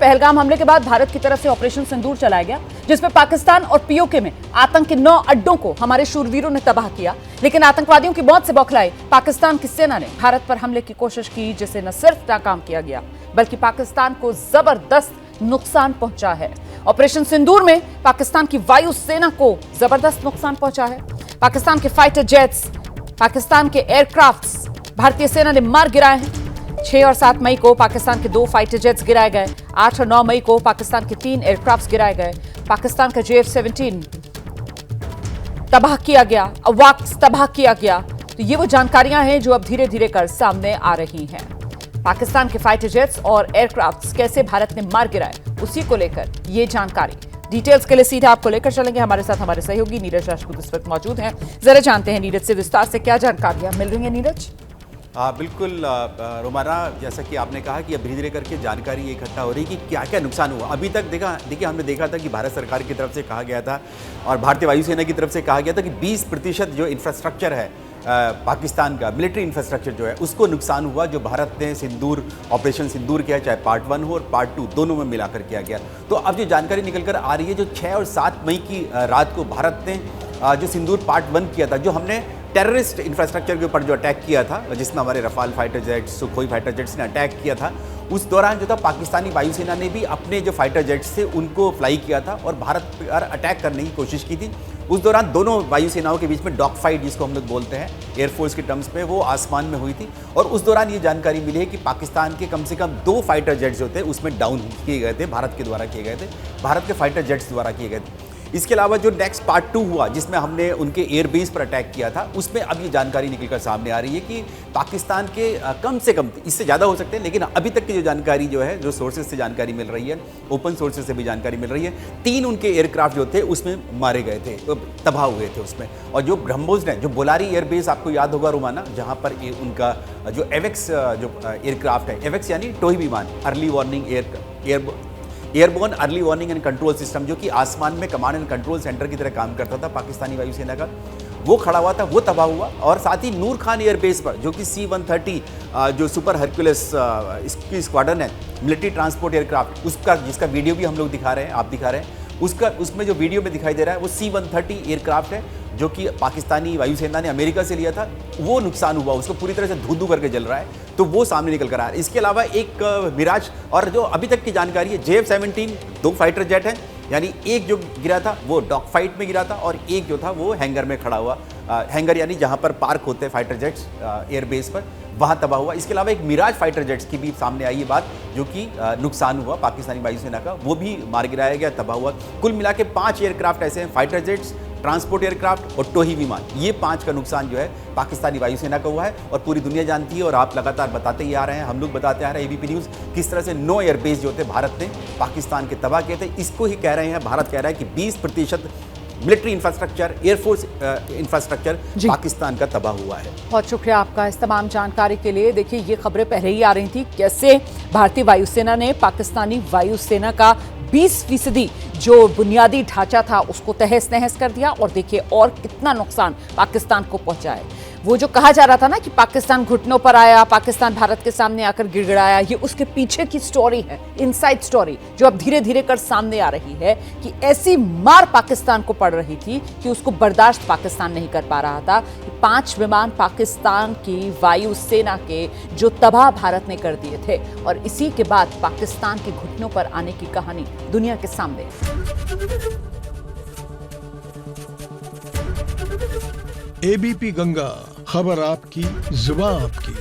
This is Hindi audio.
पहलगाम हमले के बाद भारत की तरफ से ऑपरेशन सिंदूर चलाया गया, जिसमें पाकिस्तान और पीओके में आतंक के 9 अड्डों को हमारे शूरवीरों ने तबाह किया। लेकिन आतंकवादियों की मौत से बौखलाए पाकिस्तान की सेना ने भारत पर हमले की कोशिश की, जिसे न सिर्फ नाकाम किया गया बल्कि पाकिस्तान को जबरदस्त नुकसान पहुंचा है। ऑपरेशन सिंदूर में पाकिस्तान की वायु सेना को जबरदस्त नुकसान पहुंचा है। पाकिस्तान के फाइटर जेट्स, पाकिस्तान के एयरक्राफ्ट्स भारतीय सेना ने मार गिराए हैं। 6 और 7 मई को पाकिस्तान के 2 फाइटर जेट्स गिराए गए। 8 और 9 मई को पाकिस्तान के 3 एयरक्राफ्ट्स गिराए गए। पाकिस्तान का JF-17 तबाह किया गया, अवाक्स तबाह किया गया। तो ये वो जानकारियां हैं जो अब धीरे धीरे कर सामने आ रही हैं। पाकिस्तान के फाइटर जेट्स और एयरक्राफ्ट्स कैसे भारत ने मार गिराए, उसी को लेकर ये जानकारी। डिटेल्स के लिए सीधे आपको लेकर चलेंगे। हमारे साथ हमारे सहयोगी नीरज राजपूत इस वक्त मौजूद हैं। जरा जानते हैं नीरज से विस्तार से क्या जानकारियां मिल रही हैं। नीरज, बिल्कुल रोमाना, जैसा कि आपने कहा कि अब धीरे धीरे करके जानकारी इकट्ठा हो रही है कि क्या क्या नुकसान हुआ। अभी तक देखिए हमने देखा था कि भारत सरकार की तरफ से कहा गया था और भारतीय वायुसेना की तरफ से कहा गया था कि 20% जो इंफ्रास्ट्रक्चर है पाकिस्तान का मिलिट्री इंफ्रास्ट्रक्चर जो है उसको नुकसान हुआ, जो भारत ने सिंदूर ऑपरेशन सिंदूर किया, चाहे पार्ट 1 हो और पार्ट 2 दोनों में मिलाकर किया गया। तो अब जो जानकारी निकल कर आ रही है, जो 6 और 7 मई की रात को भारत ने जो सिंदूर पार्ट 1 किया था, जो हमने टेररिस्ट इंफ्रास्ट्रक्चर के ऊपर जो अटैक किया था, जिसमें हमारे Rafale fighter jets, Sukhoi fighter jets ने अटैक किया था, उस दौरान जो था पाकिस्तानी वायुसेना ने भी अपने जो फाइटर जेट्स थे उनको फ्लाई किया था और भारत पर अटैक करने की कोशिश की थी। उस दौरान दोनों वायुसेनाओं के बीच में डॉग फाइट, जिसको हम लोग बोलते हैं एयरफोर्स के टर्म्स में, वो आसमान में हुई थी। और उस दौरान ये जानकारी मिली है कि पाकिस्तान के कम से कम 2 फाइटर जेट्स जो थे उसमें डाउन किए गए थे, भारत के द्वारा किए गए थे, भारत के फाइटर जेट्स द्वारा किए गए थे। इसके अलावा जो नेक्स्ट पार्ट 2 हुआ, जिसमें हमने उनके एयरबेस पर अटैक किया था, उसमें अब ये जानकारी निकलकर सामने आ रही है कि पाकिस्तान के कम से कम, इससे ज़्यादा हो सकते हैं, लेकिन अभी तक की जो जानकारी जो है, जो सोर्सेज से जानकारी मिल रही है, ओपन सोर्सेज से भी जानकारी मिल रही है, 3 उनके एयरक्राफ्ट जो थे उसमें मारे गए थे, तबाह हुए थे उसमें। और जो ब्रह्मोस ने, जो बोलारी एयरबेस आपको याद होगा रोमाना, जहाँ पर उनका जो एवेक्स जो एयरक्राफ्ट है, एवेक्स यानी टोही विमान, early warning airborne early warning and control system, जो कि आसमान में कमांड एंड कंट्रोल सेंटर की तरह काम करता था पाकिस्तानी वायुसेना का, वो खड़ा हुआ था, वो तबाह हुआ। और साथ ही नूर खान एयरबेस पर, जो कि C-130 जो सुपर हरक्यूलिस इसकी स्क्वाड्रन है, मिलिट्री ट्रांसपोर्ट एयरक्राफ्ट, उसका जिसका वीडियो भी हम लोग दिखा रहे हैं, आप दिखा रहे हैं, उसमें जो वीडियो में दिखाई दे रहा है वो C-130 एयरक्राफ्ट है, जो कि पाकिस्तानी वायुसेना ने अमेरिका से लिया था। वो नुकसान हुआ, उसको पूरी तरह से धू करके जल रहा है, तो वो सामने निकल कर आ रहा है। इसके अलावा एक मिराज, और जो अभी तक की जानकारी है, JF-17 2 फाइटर जेट हैं, यानी एक जो गिरा था वो डॉग फाइट में गिरा था और एक जो था वो हैंगर में खड़ा हुआ, हैंगर यानी जहाँ पर पार्क होते हैं फाइटर जेट्स एयरबेस पर, वहाँ तबाह हुआ। इसके अलावा एक मिराज फाइटर जेट्स की भी सामने आई है बात, जो कि नुकसान हुआ पाकिस्तानी वायुसेना का, वो भी मार गिराया गया, तबाह हुआ। कुल मिला के 5 एयरक्राफ्ट ऐसे हैं, फाइटर जेट्स, ट्रांसपोर्ट एयरक्राफ्ट और टोही विमान, ये 5 का नुकसान जो है पाकिस्तानी वायुसेना का हुआ है। और पूरी दुनिया जानती है और आप लगातार बताते ही आ रहे हैं, हम लोग बताते आ रहे हैं, ABP न्यूज़, किस तरह से 9 एयरबेस जो थे भारत ने पाकिस्तान के तबाह किए थे। इसको ही कह रहे हैं, भारत कह रहा है कि 20% military infrastructure, air force infrastructure Pakistan का तबाह हुआ है। बहुत शुक्रिया आपका इस तमाम जानकारी के लिए। देखिए, ये खबरें पहले ही आ रही थी, कैसे भारतीय वायुसेना ने पाकिस्तानी वायुसेना का 20% जो बुनियादी ढांचा था उसको तहस नहस कर दिया, और देखिए और कितना नुकसान पाकिस्तान को पहुंचा है। वो जो कहा जा रहा था ना कि पाकिस्तान घुटनों पर आया, पाकिस्तान भारत के सामने आकर गिड़गिड़ाया, ये उसके पीछे की स्टोरी है, इनसाइड स्टोरी, जो अब धीरे धीरे कर सामने आ रही है कि ऐसी मार पाकिस्तान को पड़ रही थी कि उसको बर्दाश्त पाकिस्तान नहीं कर पा रहा था। 5 विमान पाकिस्तान की वायुसेना के जो तबाह भारत ने कर दिए थे, और इसी के बाद पाकिस्तान के घुटनों पर आने की कहानी दुनिया के सामने। ABP गंगा, खबर आपकी, जुबान आपकी।